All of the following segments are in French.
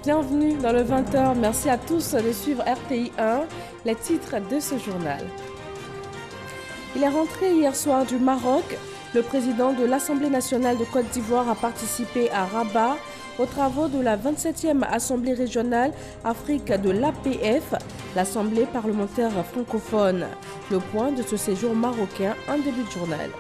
Bienvenue dans le 20h. Merci à tous de suivre RTI 1, les titres de ce journal. Il est rentré hier soir du Maroc. Le président de l'Assemblée nationale de Côte d'Ivoire a participé à Rabat aux travaux de la 27e Assemblée régionale Afrique de l'APF, l'Assemblée parlementaire francophone. Le point de ce séjour marocain en début de journal.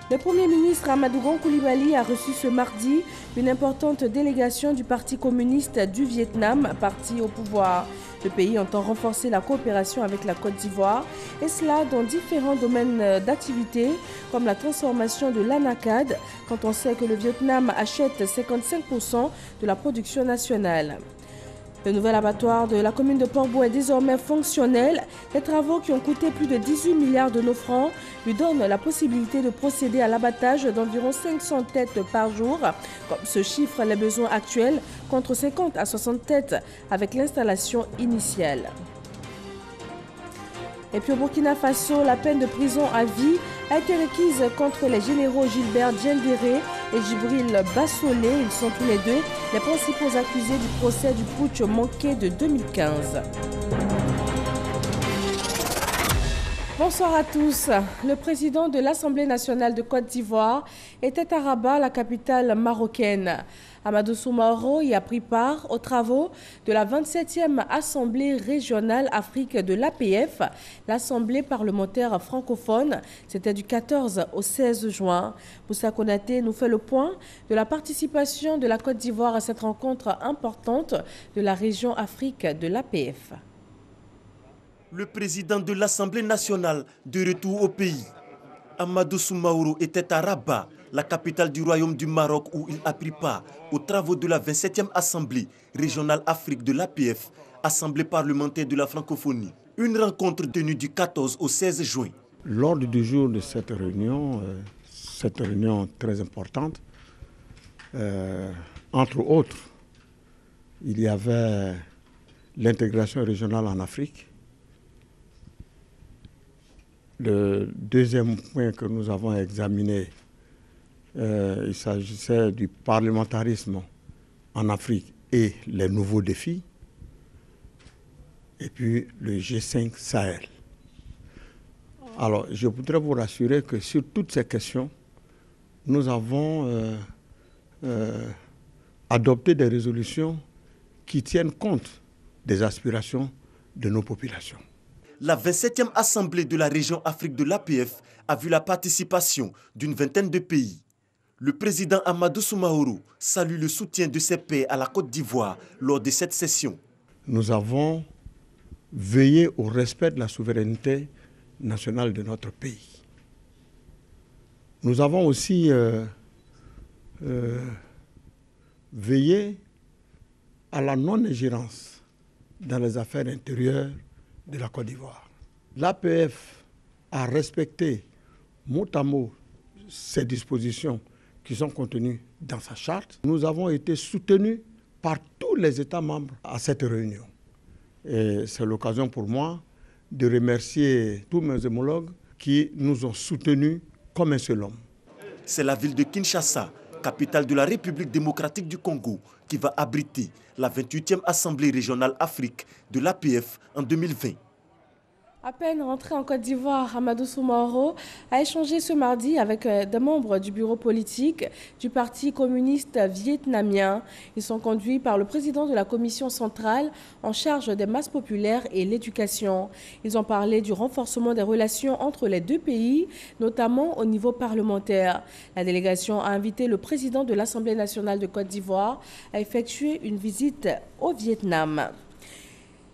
Le Premier ministre Amadou Gon Coulibaly a reçu ce mardi une importante délégation du Parti communiste du Vietnam, parti au pouvoir. Le pays entend renforcer la coopération avec la Côte d'Ivoire, et cela dans différents domaines d'activité, comme la transformation de l'anacade, quand on sait que le Vietnam achète 55% de la production nationale. Le nouvel abattoir de la commune de Port-Bouët est désormais fonctionnel. Les travaux qui ont coûté plus de 18 milliards de nos francs lui donnent la possibilité de procéder à l'abattage d'environ 500 têtes par jour. Comme se chiffrent les besoins actuels, contre 50 à 60 têtes avec l'installation initiale. Et puis au Burkina Faso, la peine de prison à vie a été requise contre les généraux Gilbert Diendéré et Djibril Bassolé. Ils sont tous les deux les principaux accusés du procès du putsch manqué de 2015. Bonsoir à tous. Le président de l'Assemblée nationale de Côte d'Ivoire était à Rabat, la capitale marocaine. Amadou Soumaoro y a pris part aux travaux de la 27e Assemblée régionale Afrique de l'APF, l'Assemblée parlementaire francophone. C'était du 14 au 16 juin. Moussa Konaté nous fait le point de la participation de la Côte d'Ivoire à cette rencontre importante de la région Afrique de l'APF. Le président de l'Assemblée nationale de retour au pays, Amadou Soumaoro, était à Rabat, la capitale du Royaume du Maroc, où il a pris part aux travaux de la 27e Assemblée régionale Afrique de l'APF, Assemblée parlementaire de la francophonie. Une rencontre tenue du 14 au 16 juin. L'ordre du jour de cette réunion très importante, entre autres, il y avait l'intégration régionale en Afrique. Le deuxième point que nous avons examiné, il s'agissait du parlementarisme en Afrique et les nouveaux défis. Et puis le G5 Sahel. Alors, je voudrais vous rassurer que sur toutes ces questions, nous avons adopté des résolutions qui tiennent compte des aspirations de nos populations. La 27e Assemblée de la région Afrique de l'APF a vu la participation d'une vingtaine de pays. Le président Amadou Soumaoro salue le soutien de ses pairs à la Côte d'Ivoire lors de cette session. Nous avons veillé au respect de la souveraineté nationale de notre pays. Nous avons aussi veillé à la non-ingérence dans les affaires intérieures de la Côte d'Ivoire. L'APF a respecté mot à mot ces dispositions qui sont contenues dans sa charte. Nous avons été soutenus par tous les États membres à cette réunion. Et c'est l'occasion pour moi de remercier tous mes homologues qui nous ont soutenus comme un seul homme. C'est la ville de Kinshasa, capitale de la République démocratique du Congo, qui va abriter la 28e Assemblée régionale Afrique de l'APF en 2020. À peine rentré en Côte d'Ivoire, Amadou Soumaoro a échangé ce mardi avec des membres du bureau politique du Parti communiste vietnamien. Ils sont conduits par le président de la commission centrale en charge des masses populaires et l'éducation. Ils ont parlé du renforcement des relations entre les deux pays, notamment au niveau parlementaire. La délégation a invité le président de l'Assemblée nationale de Côte d'Ivoire à effectuer une visite au Vietnam.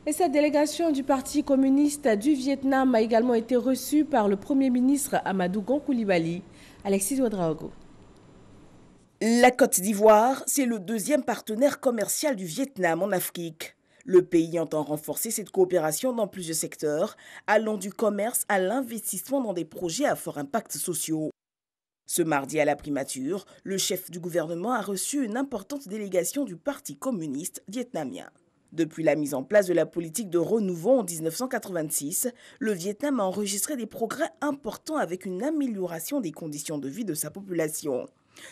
Et cette délégation du Parti communiste du Vietnam a également été reçue par le Premier ministre Amadou Gon Coulibaly. Alexis Ouedraogo. La Côte d'Ivoire, c'est le deuxième partenaire commercial du Vietnam en Afrique. Le pays entend renforcer cette coopération dans plusieurs secteurs, allant du commerce à l'investissement dans des projets à fort impact sociaux. Ce mardi à la primature, le chef du gouvernement a reçu une importante délégation du Parti communiste vietnamien. Depuis la mise en place de la politique de renouveau en 1986, le Vietnam a enregistré des progrès importants avec une amélioration des conditions de vie de sa population.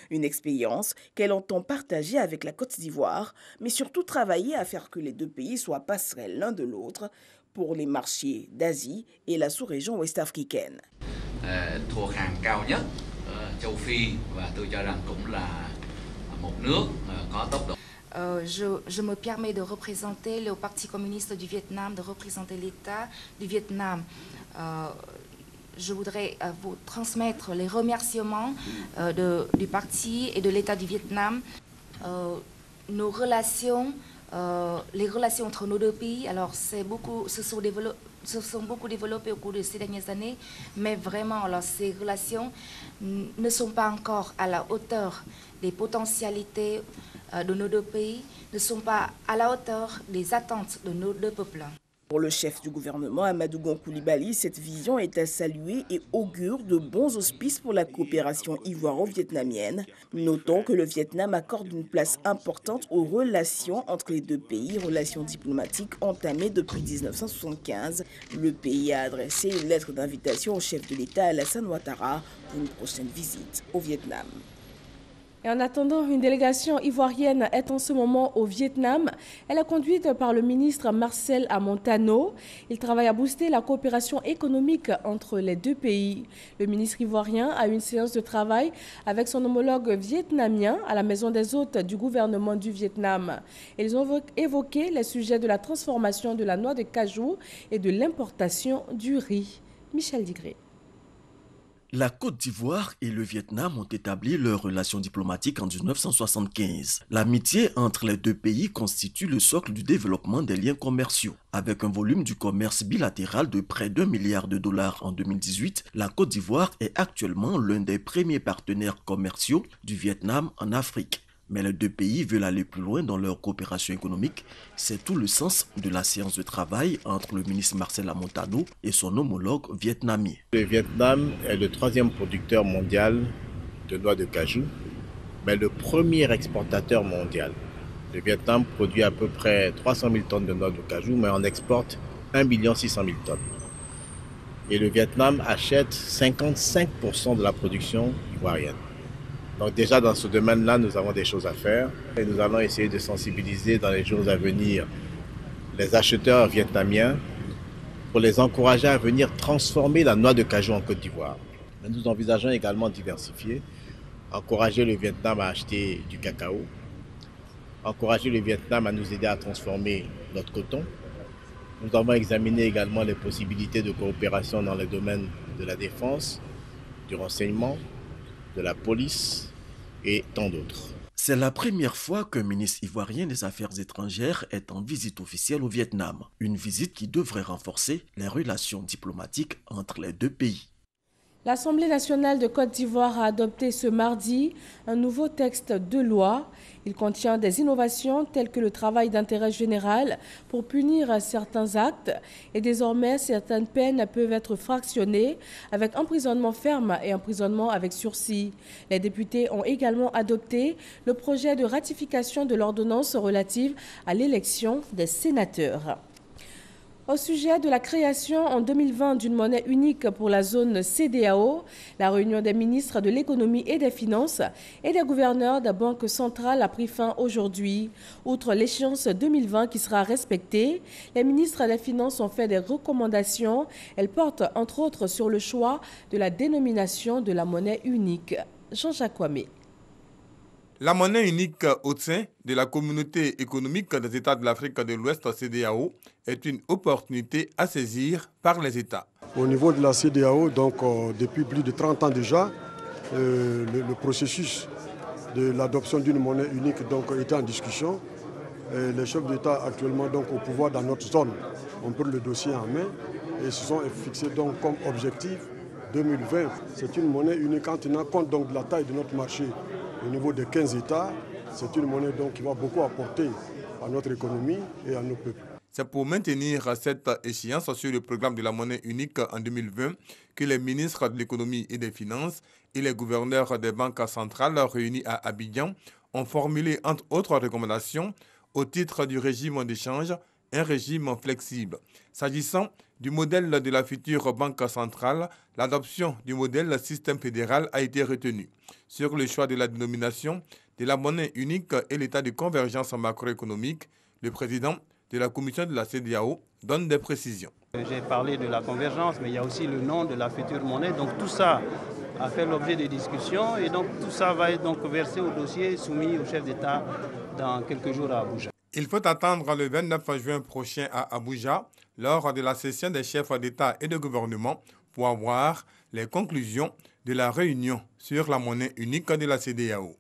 Une expérience qu'elle entend partager avec la Côte d'Ivoire, mais surtout travailler à faire que les deux pays soient passerelles l'un de l'autre pour les marchés d'Asie et la sous-région ouest-africaine. Je me permets de représenter le Parti communiste du Vietnam, de représenter l'État du Vietnam. Je voudrais vous transmettre les remerciements du parti et de l'État du Vietnam. Nos relations, les relations entre nos deux pays, alors se sont beaucoup développées au cours de ces dernières années, mais vraiment, alors, ces relations ne sont pas encore à la hauteur des potentialités de nos deux pays, ne sont pas à la hauteur des attentes de nos deux peuples. Pour le chef du gouvernement, Amadou Gon Coulibaly, cette vision est à saluer et augure de bons auspices pour la coopération ivoiro-vietnamienne. Notons que le Vietnam accorde une place importante aux relations entre les deux pays, relations diplomatiques entamées depuis 1975. Le pays a adressé une lettre d'invitation au chef de l'État Alassane Ouattara pour une prochaine visite au Vietnam. Et en attendant, une délégation ivoirienne est en ce moment au Vietnam. Elle est conduite par le ministre Marcel Amontano. Il travaille à booster la coopération économique entre les deux pays. Le ministre ivoirien a eu une séance de travail avec son homologue vietnamien à la maison des hôtes du gouvernement du Vietnam. Ils ont évoqué les sujets de la transformation de la noix de cajou et de l'importation du riz. Michel Digré. La Côte d'Ivoire et le Vietnam ont établi leurs relations diplomatiques en 1975. L'amitié entre les deux pays constitue le socle du développement des liens commerciaux. Avec un volume du commerce bilatéral de près d'$1 milliard en 2018, la Côte d'Ivoire est actuellement l'un des premiers partenaires commerciaux du Vietnam en Afrique. Mais les deux pays veulent aller plus loin dans leur coopération économique. C'est tout le sens de la séance de travail entre le ministre Marcel Amontano et son homologue vietnamien. Le Vietnam est le 3e producteur mondial de noix de cajou, mais le premier exportateur mondial. Le Vietnam produit à peu près 300 000 tonnes de noix de cajou, mais on exporte 1 600 000 tonnes. Et le Vietnam achète 55% de la production ivoirienne. Donc déjà dans ce domaine-là, nous avons des choses à faire et nous allons essayer de sensibiliser dans les jours à venir les acheteurs vietnamiens pour les encourager à venir transformer la noix de cajou en Côte d'Ivoire. Nous envisageons également diversifier, encourager le Vietnam à acheter du cacao, encourager le Vietnam à nous aider à transformer notre coton. Nous avons examiné également les possibilités de coopération dans les domaines de la défense, du renseignement, de la police et tant d'autres. C'est la première fois qu'un ministre ivoirien des Affaires étrangères est en visite officielle au Vietnam. Une visite qui devrait renforcer les relations diplomatiques entre les deux pays. L'Assemblée nationale de Côte d'Ivoire a adopté ce mardi un nouveau texte de loi. Il contient des innovations telles que le travail d'intérêt général pour punir certains actes. Et désormais, certaines peines peuvent être fractionnées avec emprisonnement ferme et emprisonnement avec sursis. Les députés ont également adopté le projet de ratification de l'ordonnance relative à l'élection des sénateurs. Au sujet de la création en 2020 d'une monnaie unique pour la zone CEDEAO, la réunion des ministres de l'économie et des finances et des gouverneurs de banque centrale a pris fin aujourd'hui. Outre l'échéance 2020 qui sera respectée, les ministres des finances ont fait des recommandations. Elles portent entre autres sur le choix de la dénomination de la monnaie unique. Jean-Jacques Ouamé. La monnaie unique au sein de la communauté économique des États de l'Afrique de l'Ouest, CEDEAO, est une opportunité à saisir par les États. Au niveau de la CEDEAO, donc, depuis plus de 30 ans déjà, le processus de l'adoption d'une monnaie unique donc, était en discussion. Et les chefs d'État actuellement donc, au pouvoir dans notre zone ont pris le dossier en main et se sont fixés donc, comme objectif 2020. C'est une monnaie unique en tenant compte donc, de la taille de notre marché. Au niveau de 15 États, c'est une monnaie donc, qui va beaucoup apporter à notre économie et à nos peuples. C'est pour maintenir cette échéance sur le programme de la monnaie unique en 2020 que les ministres de l'économie et des finances et les gouverneurs des banques centrales réunis à Abidjan ont formulé entre autres recommandations au titre du régime d'échange, un régime flexible. S'agissant du modèle de la future banque centrale, l'adoption du modèle système fédéral a été retenue. Sur le choix de la dénomination de la monnaie unique et l'état de convergence macroéconomique, le président de la commission de la CEDEAO donne des précisions. J'ai parlé de la convergence, mais il y a aussi le nom de la future monnaie. Donc tout ça a fait l'objet de discussions et donc tout ça va être donc versé au dossier soumis au chef d'État dans quelques jours à Abuja. Il faut attendre le 29 juin prochain à Abuja, lors de la session des chefs d'État et de gouvernement, pour avoir les conclusions de la réunion sur la monnaie unique de la CEDEAO.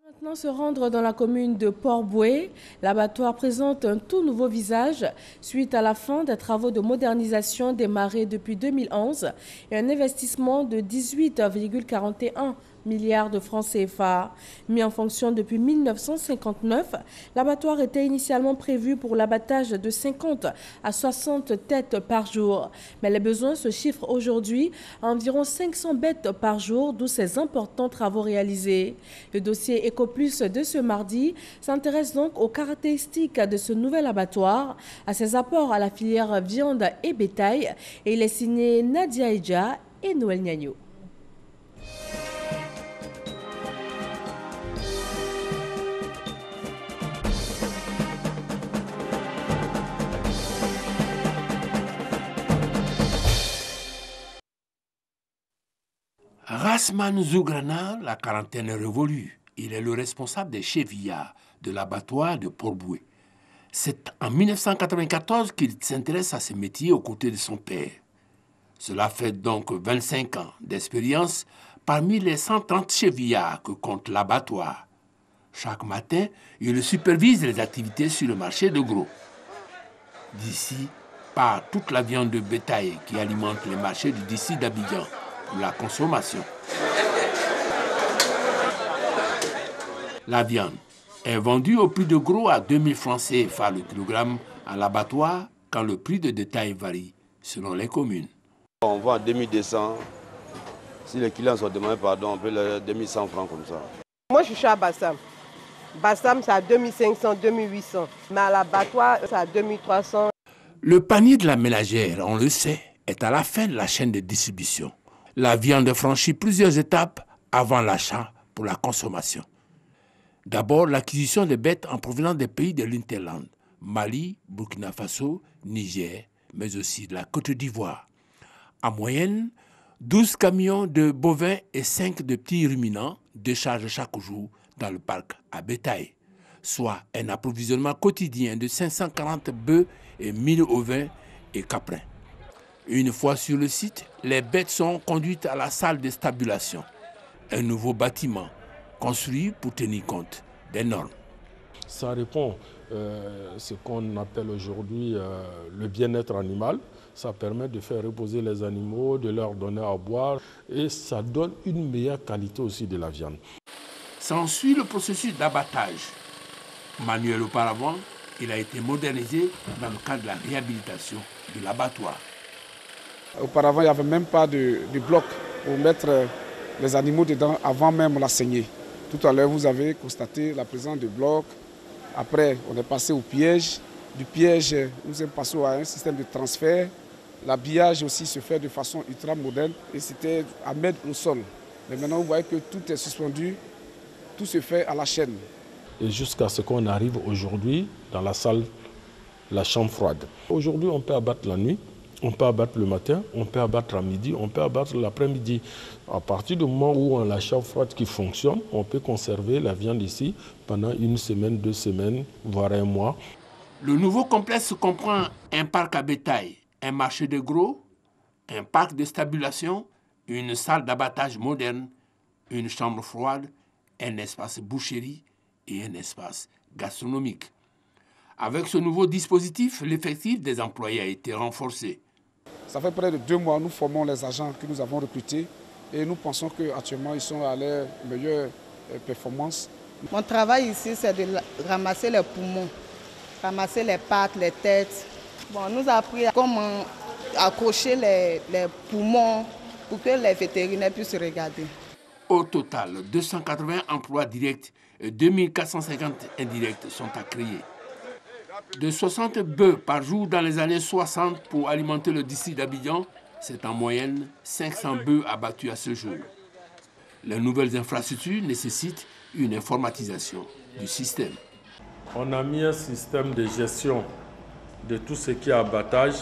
Maintenant se rendre dans la commune de Port-Boué, l'abattoir présente un tout nouveau visage suite à la fin des travaux de modernisation démarrés depuis 2011 et un investissement de 18,41 milliards de francs CFA. Mis en fonction depuis 1959, l'abattoir était initialement prévu pour l'abattage de 50 à 60 têtes par jour. Mais les besoins se chiffrent aujourd'hui à environ 500 bêtes par jour, d'où ces importants travaux réalisés. Le dossier EcoPlus de ce mardi s'intéresse donc aux caractéristiques de ce nouvel abattoir, à ses apports à la filière viande et bétail, et il est signé Nadia Eja et Noël Niagno. Rasman Zougrana, la quarantaine révolue. Il est le responsable des chevillards de l'abattoir de Port-Boué. C'est en 1994 qu'il s'intéresse à ce métier aux côtés de son père. Cela fait donc 25 ans d'expérience parmi les 130 chevillards que compte l'abattoir. Chaque matin, il supervise les activités sur le marché de gros. D'ici part toute la viande de bétail qui alimente les marchés du district d'Abidjan pour la consommation. La viande est vendue au prix de gros à 2000 francs CFA le kilogramme à l'abattoir quand le prix de détail varie selon les communes. On vend à 2200. Si les clients sont demandés pardon, on peut les 2100 francs comme ça. Moi je suis à Bassam. Bassam c'est à 2500, 2800. Mais à l'abattoir c'est à 2300. Le panier de la ménagère, on le sait, est à la fin de la chaîne de distribution. La viande franchit plusieurs étapes avant l'achat pour la consommation. D'abord, l'acquisition des bêtes en provenance des pays de l'Interland, Mali, Burkina Faso, Niger, mais aussi de la Côte d'Ivoire. En moyenne, 12 camions de bovins et 5 de petits ruminants déchargent chaque jour dans le parc à bétail, soit un approvisionnement quotidien de 540 bœufs et 1000 ovins et caprins. Une fois sur le site, les bêtes sont conduites à la salle de stabulation, un nouveau bâtiment construit pour tenir compte des normes. Ça répond à ce qu'on appelle aujourd'hui le bien-être animal. Ça permet de faire reposer les animaux, de leur donner à boire et ça donne une meilleure qualité aussi de la viande. S'ensuit le processus d'abattage. Manuel auparavant, il a été modernisé dans le cadre de la réhabilitation de l'abattoir. Auparavant, il n'y avait même pas de bloc pour mettre les animaux dedans avant même la saignée. Tout à l'heure, vous avez constaté la présence de blocs. Après, on est passé au piège. Du piège, nous sommes passés à un système de transfert. L'habillage aussi se fait de façon ultra moderne et c'était à mettre au sol. Mais maintenant, vous voyez que tout est suspendu, tout se fait à la chaîne. Et jusqu'à ce qu'on arrive aujourd'hui dans la salle, la chambre froide. Aujourd'hui, on peut abattre la nuit. On peut abattre le matin, on peut abattre à midi, on peut abattre l'après-midi. À partir du moment où on a la chambre froide qui fonctionne, on peut conserver la viande ici pendant 1 semaine, 2 semaines, voire 1 mois. Le nouveau complexe comprend un parc à bétail, un marché de gros, un parc de stabulation, une salle d'abattage moderne, une chambre froide, un espace boucherie et un espace gastronomique. Avec ce nouveau dispositif, l'effectif des employés a été renforcé. Ça fait près de 2 mois, nous formons les agents que nous avons recrutés et nous pensons qu'actuellement, ils sont à leur meilleure performance. Mon travail ici, c'est de ramasser les poumons, ramasser les pattes, les têtes. Bon, on nous a appris comment accrocher les poumons pour que les vétérinaires puissent regarder. Au total, 280 emplois directs et 2450 indirects sont à créer. De 60 bœufs par jour dans les années 60 pour alimenter le district d'Abidjan, c'est en moyenne 500 bœufs abattus à ce jour. Les nouvelles infrastructures nécessitent une informatisation du système. On a mis un système de gestion de tout ce qui est abattage.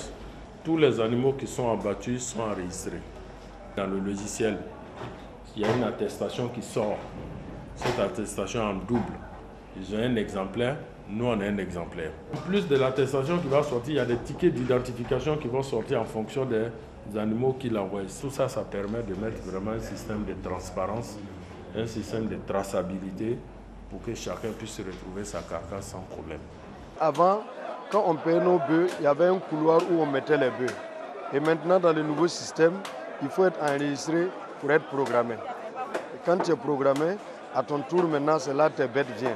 Tous les animaux qui sont abattus sont enregistrés. Dans le logiciel, il y a une attestation qui sort. Cette attestation en double. Ils ont un exemplaire, nous on a un exemplaire. En plus de l'attestation qui va sortir, il y a des tickets d'identification qui vont sortir en fonction des animaux qu'il envoie. Tout ça, ça permet de mettre vraiment un système de transparence, un système de traçabilité pour que chacun puisse retrouver sa carcasse sans problème. Avant, quand on payait nos bœufs, il y avait un couloir où on mettait les bœufs. Et maintenant, dans le nouveau système, il faut être enregistré pour être programmé. Et quand tu es programmé, à ton tour maintenant, c'est là que tes bêtes viennent.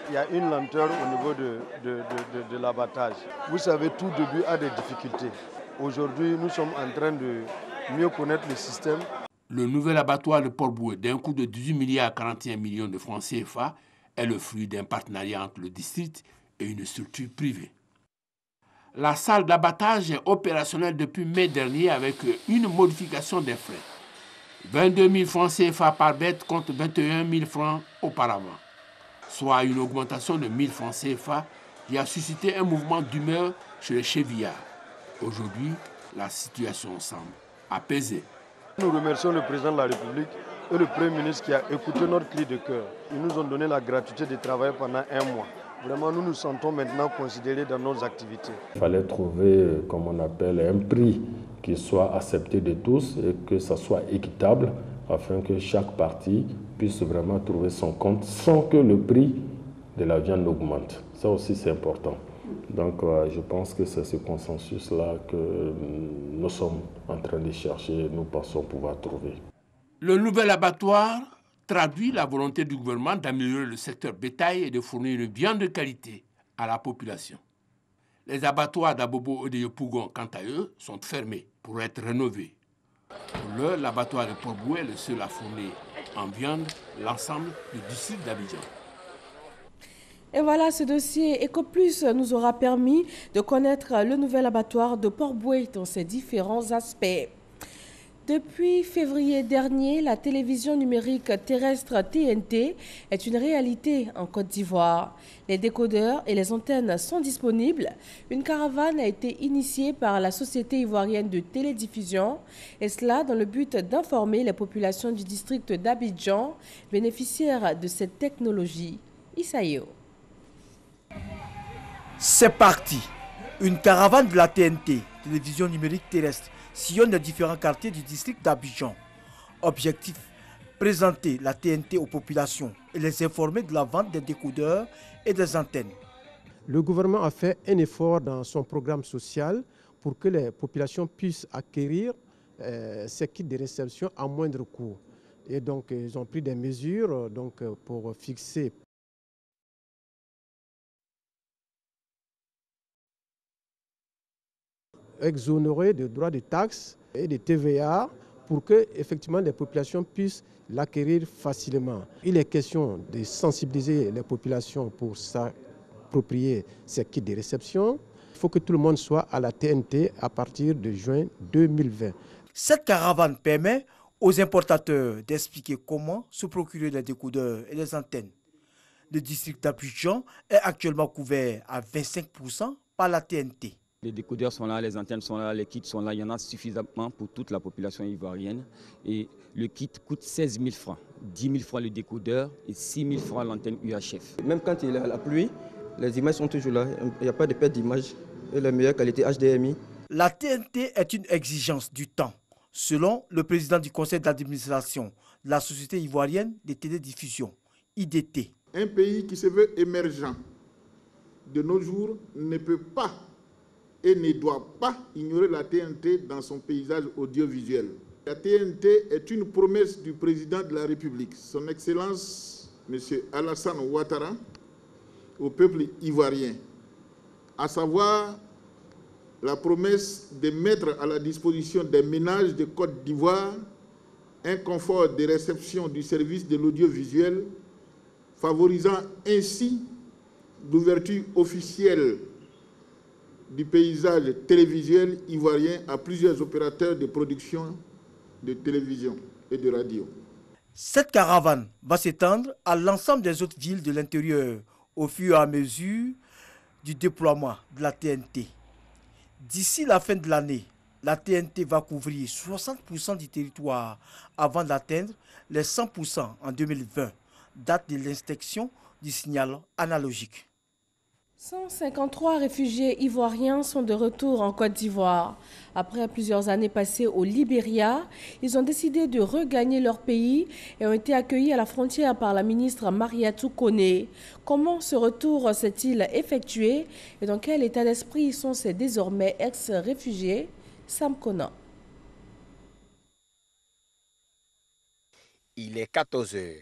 Il y a une lenteur au niveau de l'abattage. Vous savez, tout début a des difficultés. Aujourd'hui, nous sommes en train de mieux connaître le système. Le nouvel abattoir de Port-Boué, d'un coût de 18 milliards à 41 millions de francs CFA, est le fruit d'un partenariat entre le district et une structure privée. La salle d'abattage est opérationnelle depuis mai dernier avec une modification des frais. 22 000 francs CFA par bête contre 21 000 francs auparavant, soit une augmentation de 1 000 francs CFA qui a suscité un mouvement d'humeur chez les chevillards. Aujourd'hui, la situation semble apaisée. Nous remercions le président de la République et le Premier ministre qui a écouté notre cri de cœur. Ils nous ont donné la gratuité de travailler pendant 1 mois. Vraiment, nous nous sentons maintenant considérés dans nos activités. Il fallait trouver, comme on appelle, un prix qui soit accepté de tous et que ça soit équitable afin que chaque partie puisse vraiment trouver son compte sans que le prix de la viande augmente. Ça aussi, c'est important. Donc, je pense que c'est ce consensus-là que nous sommes en train de chercher et nous pensons pouvoir trouver. Le nouvel abattoir traduit la volonté du gouvernement d'améliorer le secteur bétail et de fournir une viande de qualité à la population. Les abattoirs d'Abobo et de Yopougon, quant à eux, sont fermés pour être rénovés. Pour l'heure, l'abattoir de Port-Boué est le seul à fournir en viande l'ensemble du district d'Abidjan. Et voilà, ce dossier EcoPlus nous aura permis de connaître le nouvel abattoir de Port-Boué dans ses différents aspects. Depuis février dernier, la télévision numérique terrestre TNT est une réalité en Côte d'Ivoire. Les décodeurs et les antennes sont disponibles. Une caravane a été initiée par la Société ivoirienne de télédiffusion, et cela dans le but d'informer les populations du district d'Abidjan bénéficiaires de cette technologie. Isaïo. C'est parti. Une caravane de la TNT, télévision numérique terrestre, sillonne les différents quartiers du district d'Abidjan. Objectif, présenter la TNT aux populations et les informer de la vente des décodeurs et des antennes. Le gouvernement a fait un effort dans son programme social pour que les populations puissent acquérir ces kits de réception à moindre coût. Et donc, ils ont pris des mesures pour fixer exonérés de droits de taxes et de TVA pour que effectivement les populations puissent l'acquérir facilement. Il est question de sensibiliser les populations pour s'approprier ces kits de réception. Il faut que tout le monde soit à la TNT à partir de juin 2020. Cette caravane permet aux importateurs d'expliquer comment se procurer les décodeurs et les antennes. Le district d'Abidjan est actuellement couvert à 25% par la TNT. Les décodeurs sont là, les antennes sont là, les kits sont là, il y en a suffisamment pour toute la population ivoirienne. Et le kit coûte 16 000 francs, 10 000 francs le décodeur et 6 000 francs l'antenne UHF. Même quand il y a la pluie, les images sont toujours là, il n'y a pas de perte d'image et la meilleure qualité HDMI. La TNT est une exigence du temps, selon le président du conseil d'administration de la Société ivoirienne de télédiffusion, IDT. Un pays qui se veut émergent de nos jours ne peut pas et ne doit pas ignorer la TNT dans son paysage audiovisuel. La TNT est une promesse du président de la République, son Excellence M. Alassane Ouattara, au peuple ivoirien, à savoir la promesse de mettre à la disposition des ménages de Côte d'Ivoire un confort de réception du service de l'audiovisuel, favorisant ainsi l'ouverture officielle du paysage télévisuel ivoirien à plusieurs opérateurs de production de télévision et de radio. Cette caravane va s'étendre à l'ensemble des autres villes de l'intérieur au fur et à mesure du déploiement de la TNT. D'ici la fin de l'année, la TNT va couvrir 60% du territoire avant d'atteindre les 100% en 2020, date de l'inspection du signal analogique. 153 réfugiés ivoiriens sont de retour en Côte d'Ivoire. Après plusieurs années passées au Libéria, ils ont décidé de regagner leur pays et ont été accueillis à la frontière par la ministre Mariatou Koné. Comment ce retour s'est-il effectué et dans quel état d'esprit sont ces désormais ex-réfugiés? Sam Kona. Il est 14 h.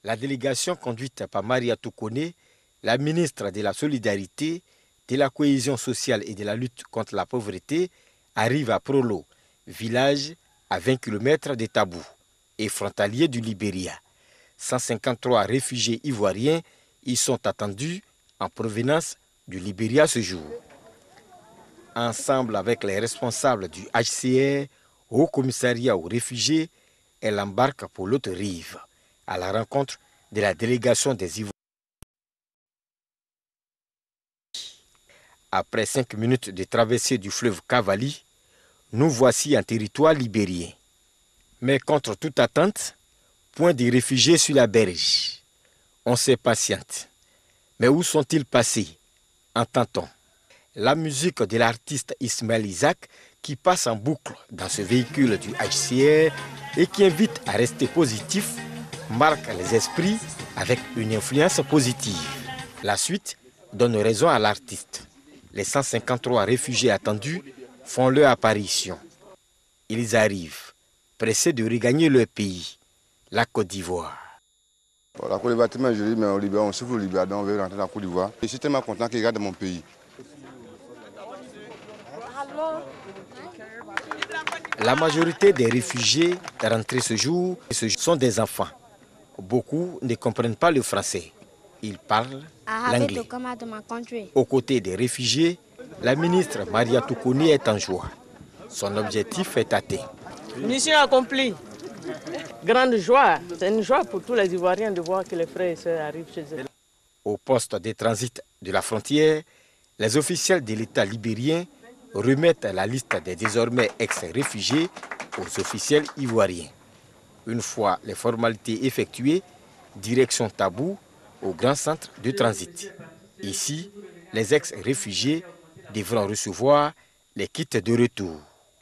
La délégation conduite par Mariatou Koné, la ministre de la Solidarité, de la Cohésion sociale et de la lutte contre la pauvreté, arrive à Prolo, village à 20 km de Tabou et frontalier du Libéria. 153 réfugiés ivoiriens y sont attendus en provenance du Libéria ce jour. Ensemble avec les responsables du HCR, Haut Commissariat aux réfugiés, elle embarque pour l'autre rive, à la rencontre de la délégation des Ivoiriens. Après 5 minutes de traversée du fleuve Cavali, nous voici en territoire libérien. Mais contre toute attente, point de réfugiés sur la berge. On se patiente. Mais où sont-ils passés? Entend-on la musique de l'artiste Ismaël Isaac qui passe en boucle dans ce véhicule du HCR et qui invite à rester positif, marque les esprits avec une influence positive. La suite donne raison à l'artiste. Les 153 réfugiés attendus font leur apparition. Ils arrivent, pressés de regagner leur pays, la Côte d'Ivoire. La Côte d'Ivoire est tellement jolie, mais au Libéria, on souffre au Libéria, donc on veut rentrer dans la Côte d'Ivoire. Je suis tellement content qu'ils regardent mon pays. La majorité des réfugiés rentrés ce jour sont des enfants. Beaucoup ne comprennent pas le français. Ils parlent l'anglais. Aux côtés des réfugiés, la ministre Mariatou Koné est en joie. Son objectif est atteint. Mission accomplie. Grande joie. C'est une joie pour tous les Ivoiriens de voir que les frères et sœurs arrivent chez eux. Au poste de transit de la frontière, les officiels de l'État libérien remettent la liste des désormais ex-réfugiés aux officiels ivoiriens. Une fois les formalités effectuées, direction Tabou, au grand centre de transit. Ici, les ex-réfugiés devront recevoir les kits de retour.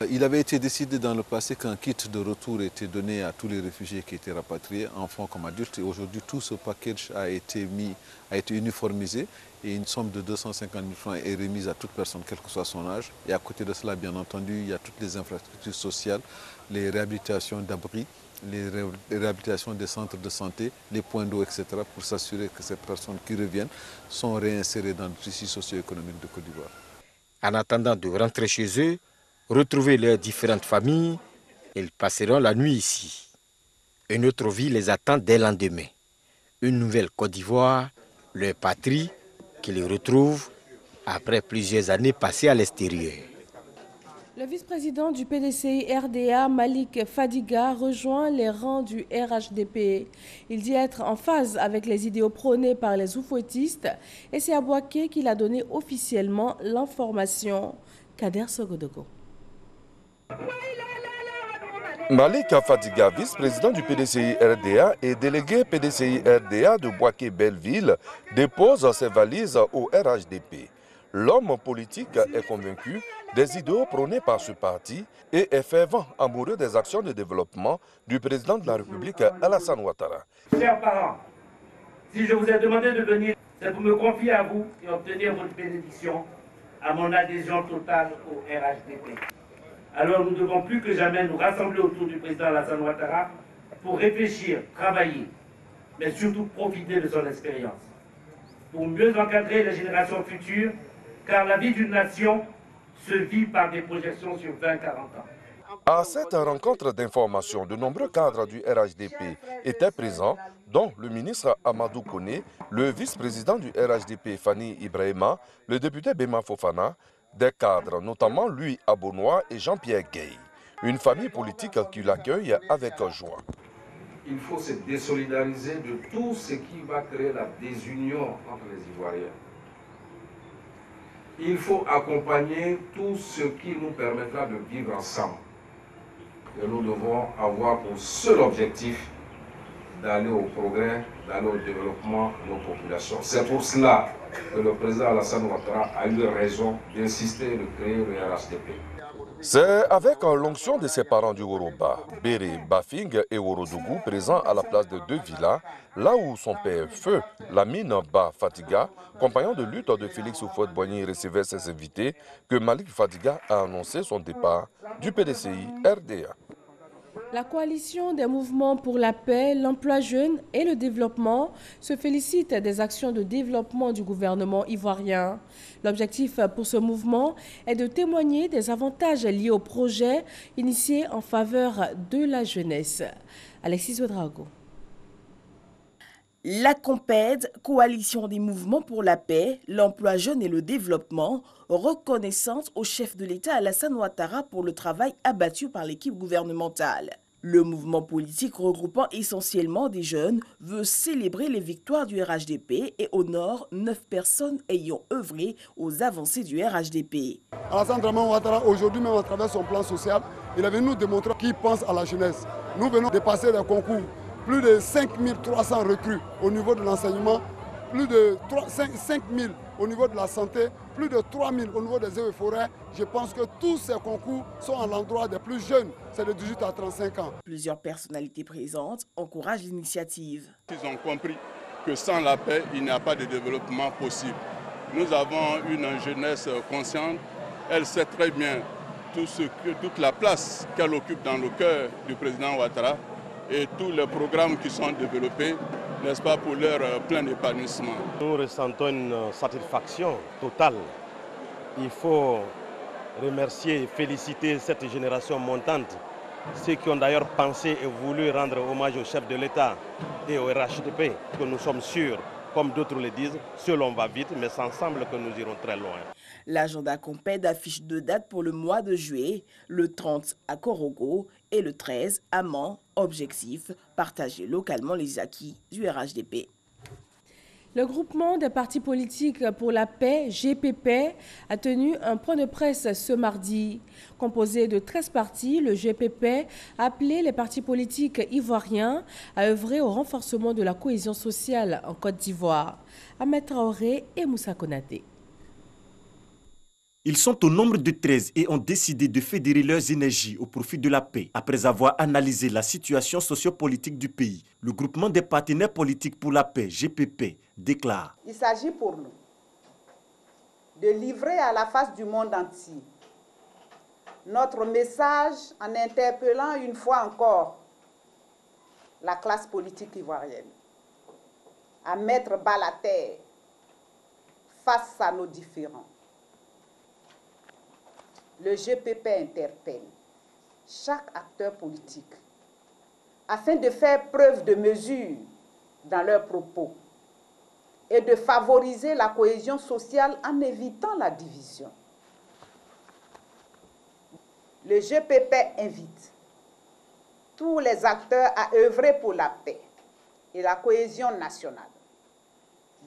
Il avait été décidé dans le passé qu'un kit de retour était donné à tous les réfugiés qui étaient rapatriés, enfants comme adultes. Et aujourd'hui, tout ce package a été uniformisé et une somme de 250 000 francs est remise à toute personne, quel que soit son âge. Et à côté de cela, bien entendu, il y a toutes les infrastructures sociales, les réhabilitations d'abris, les réhabilitations des centres de santé, les points d'eau, etc., pour s'assurer que ces personnes qui reviennent sont réinsérées dans le tissu socio-économique de Côte d'Ivoire. En attendant de rentrer chez eux, retrouver leurs différentes familles, ils passeront la nuit ici. Une autre vie les attend dès le lendemain. Une nouvelle Côte d'Ivoire, leur patrie, qui les retrouve après plusieurs années passées à l'extérieur. Le vice-président du PDCI-RDA, Malik Fadiga, rejoint les rangs du RHDP. Il dit être en phase avec les idéaux prônés par les oufouettistes et c'est à Bouaké qu'il a donné officiellement l'information. Kader Sogodogo. Malik Fadiga, vice-président du PDCI-RDA et délégué PDCI-RDA de Bouaké-Belleville, dépose ses valises au RHDP. L'homme politique est convaincu des idéaux prônés par ce parti et est fervent amoureux des actions de développement du président de la République, Alassane Ouattara. Chers parents, si je vous ai demandé de venir, c'est pour me confier à vous et obtenir votre bénédiction à mon adhésion totale au RHDP. Alors nous devons plus que jamais nous rassembler autour du président Alassane Ouattara pour réfléchir, travailler, mais surtout profiter de son expérience, pour mieux encadrer les générations futures, car la vie d'une nation se vit par des projections sur 20-40 ans. À cette rencontre d'information, de nombreux cadres du RHDP étaient présents, dont le ministre Amadou Koné, le vice-président du RHDP Fanny Ibrahima, le député Bema Fofana, Des cadres, notamment Louis Abonois et Jean-Pierre Gueye. Une famille politique qui l'accueille avec joie. Il faut se désolidariser de tout ce qui va créer la désunion entre les Ivoiriens. Il faut accompagner tout ce qui nous permettra de vivre ensemble. Et nous devons avoir pour seul objectif d'aller au progrès, d'aller au développement de nos populations. C'est pour cela que le président Alassane Ouattara a eu raison d'insister de créer le RHDP. C'est avec l'onction de ses parents du Woroba, Béré, Bafing et Worodougou, présents à la place de deux villas, là où son père Feu, Lamine Ba Fatiga, compagnon de lutte de Félix Houphouët-Boigny, recevait ses invités, que Malik Fatiga a annoncé son départ du PDCI RDA. La coalition des mouvements pour la paix, l'emploi jeune et le développement se félicite des actions de développement du gouvernement ivoirien. L'objectif pour ce mouvement est de témoigner des avantages liés au projet initié en faveur de la jeunesse. Alexis Ouedraogo. La COMPED, Coalition des mouvements pour la paix, l'emploi jeune et le développement, reconnaissante au chef de l'État Alassane Ouattara pour le travail abattu par l'équipe gouvernementale. Le mouvement politique regroupant essentiellement des jeunes veut célébrer les victoires du RHDP et honore 9 personnes ayant œuvré aux avancées du RHDP. Alassane Ouattara, aujourd'hui même à travers son plan social, il est venu nous démontrer qu'il pense à la jeunesse. Nous venons de passer des concours. Plus de 5300 recrues au niveau de l'enseignement, plus de 5000 au niveau de la santé, plus de 3000 au niveau des eaux et forêts. Je pense que tous ces concours sont à l'endroit des plus jeunes, c'est de 18 à 35 ans. Plusieurs personnalités présentes encouragent l'initiative. Ils ont compris que sans la paix, il n'y a pas de développement possible. Nous avons une jeunesse consciente, elle sait très bien toute la place qu'elle occupe dans le cœur du président Ouattara et tous les programmes qui sont développés, n'est-ce pas, pour leur plein épanouissement. Nous ressentons une satisfaction totale. Il faut remercier et féliciter cette génération montante, ceux qui ont d'ailleurs pensé et voulu rendre hommage au chef de l'État et au RHDP, que nous sommes sûrs, comme d'autres le disent, seul on va vite, mais c'est ensemble que nous irons très loin. L'agenda COMPED affiche 2 dates pour le mois de juillet, le 30 à Korogo et le 13 à Mans. Objectif, partager localement les acquis du RHDP. Le groupement des partis politiques pour la paix, GPP, a tenu un point de presse ce mardi. Composé de 13 partis, le GPP a appelé les partis politiques ivoiriens à œuvrer au renforcement de la cohésion sociale en Côte d'Ivoire. Ahmed Traoré et Moussa Konaté. Ils sont au nombre de 13 et ont décidé de fédérer leurs énergies au profit de la paix. Après avoir analysé la situation sociopolitique du pays, le groupement des partenaires politiques pour la paix, GPP, déclare: Il s'agit pour nous de livrer à la face du monde entier notre message en interpellant une fois encore la classe politique ivoirienne à mettre bas la terre face à nos différends. Le GPP interpelle chaque acteur politique afin de faire preuve de mesure dans leurs propos et de favoriser la cohésion sociale en évitant la division. Le GPP invite tous les acteurs à œuvrer pour la paix et la cohésion nationale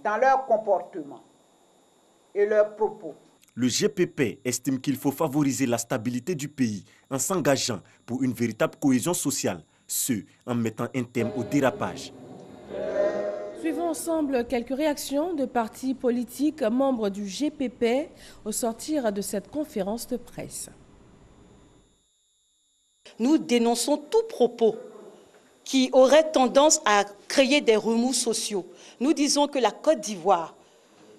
dans leur comportement et leurs propos. Le GPP estime qu'il faut favoriser la stabilité du pays en s'engageant pour une véritable cohésion sociale, ce en mettant un terme au dérapage. Suivons ensemble quelques réactions de partis politiques membres du GPP au sortir de cette conférence de presse. Nous dénonçons tout propos qui aurait tendance à créer des remous sociaux. Nous disons que la Côte d'Ivoire,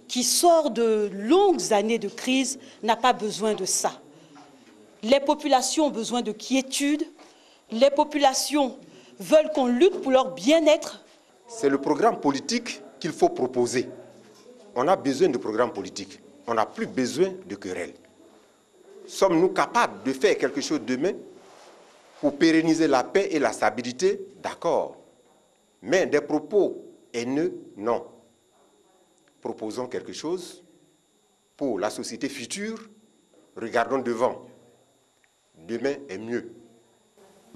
qui sort de longues années de crise, n'a pas besoin de ça. Les populations ont besoin de quiétude, les populations veulent qu'on lutte pour leur bien-être. C'est le programme politique qu'il faut proposer. On a besoin de programme politique, on n'a plus besoin de querelles. Sommes-nous capables de faire quelque chose demain pour pérenniser la paix et la stabilité? D'accord. Mais des propos haineux, non. Proposons quelque chose pour la société future regardons devant. Demain est mieux.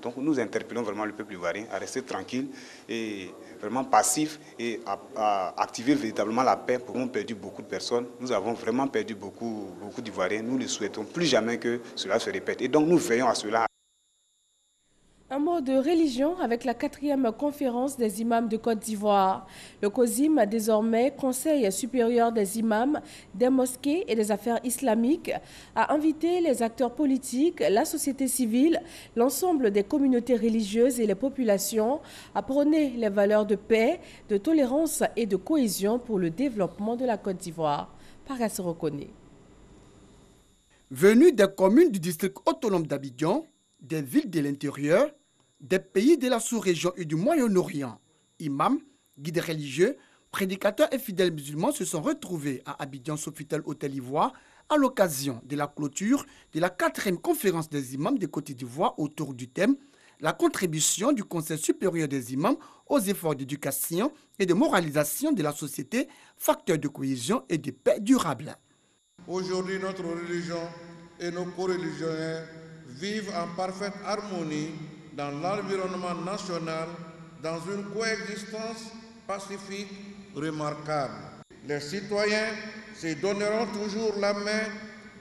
Donc nous interpellons vraiment le peuple ivoirien à rester tranquille et vraiment passif et à activer véritablement la paix. Nous avons perdu beaucoup de personnes, nous avons vraiment perdu beaucoup d'Ivoiriens. Nous ne souhaitons plus jamais que cela se répète. Et donc nous veillons à cela. Un mot de religion avec la 4e conférence des imams de Côte d'Ivoire. Le COSIM, désormais Conseil supérieur des imams, des mosquées et des affaires islamiques, a invité les acteurs politiques, la société civile, l'ensemble des communautés religieuses et les populations à prôner les valeurs de paix, de tolérance et de cohésion pour le développement de la Côte d'Ivoire. Paras reconnaît. Venus des communes du district autonome d'Abidjan, des villes de l'intérieur, des pays de la sous-région et du Moyen-Orient, imams, guides religieux, prédicateurs et fidèles musulmans se sont retrouvés à Abidjan Sofitel Hôtel Ivoire à l'occasion de la clôture de la 4e conférence des imams de Côte d'Ivoire autour du thème « La contribution du Conseil supérieur des imams aux efforts d'éducation et de moralisation de la société, facteur de cohésion et de paix durable ». Aujourd'hui, notre religion et nos co-religionnaires vivent en parfaite harmonie dans l'environnement national, dans une coexistence pacifique remarquable. Les citoyens se donneront toujours la main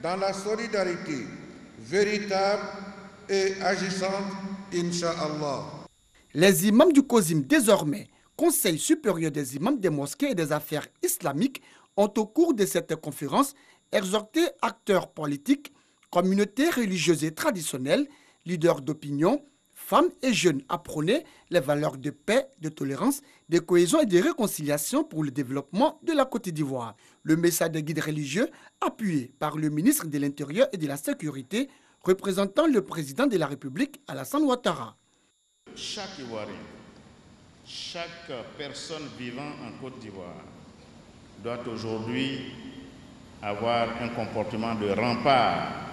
dans la solidarité véritable et agissante, Inch'Allah. Les imams du COSIM, désormais Conseil supérieur des imams des mosquées et des affaires islamiques, ont au cours de cette conférence exhorté acteurs politiques, communautés religieuses et traditionnelles, leaders d'opinion, femmes et jeunes à prôner les valeurs de paix, de tolérance, de cohésion et de réconciliation pour le développement de la Côte d'Ivoire. Le message des guides religieux, appuyé par le ministre de l'Intérieur et de la Sécurité, représentant le président de la République, Alassane Ouattara. Chaque Ivoirien, chaque personne vivant en Côte d'Ivoire doit aujourd'hui avoir un comportement de rempart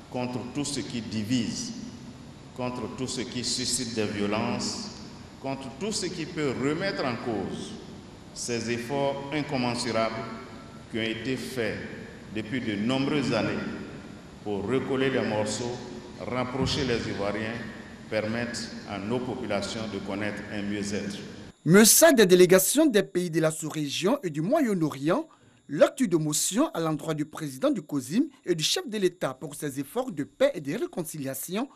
contre tout ce qui divise, contre tout ce qui suscite des violences, contre tout ce qui peut remettre en cause ces efforts incommensurables qui ont été faits depuis de nombreuses années pour recoller les morceaux, rapprocher les Ivoiriens, permettre à nos populations de connaître un mieux-être. Message des délégations des pays de la sous-région et du Moyen-Orient, l'acte de motion à l'endroit du président du COSIM et du chef de l'État pour ses efforts de paix et de réconciliation,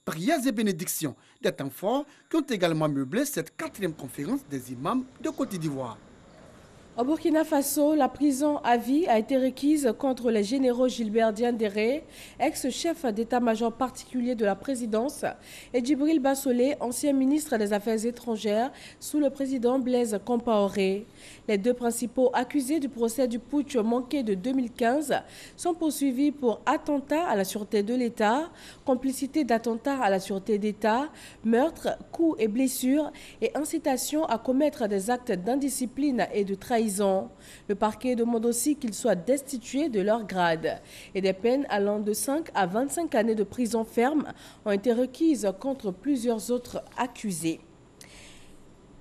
prières et bénédictions des temps forts qui ont également meublé cette 4e conférence des imams de Côte d'Ivoire. Au Burkina Faso, la prison à vie a été requise contre les généraux Gilbert Diendéré, ex-chef d'état-major particulier de la présidence, et Djibril Bassolé, ancien ministre des Affaires étrangères sous le président Blaise Compaoré. Les deux principaux accusés du procès du putsch manqué de 2015 sont poursuivis pour attentat à la sûreté de l'État, complicité d'attentat à la sûreté d'État, meurtre, coups et blessures et incitation à commettre des actes d'indiscipline et de trahison. Le parquet demande aussi qu'ils soient destitués de leur grade et des peines allant de 5 à 25 années de prison ferme ont été requises contre plusieurs autres accusés.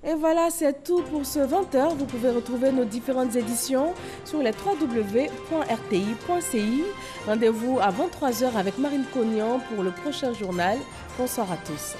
Et voilà, c'est tout pour ce 20h. Vous pouvez retrouver nos différentes éditions sur les www.rti.ci. Rendez-vous à 23h avec Marine Cognan pour le prochain journal. Bonsoir à tous.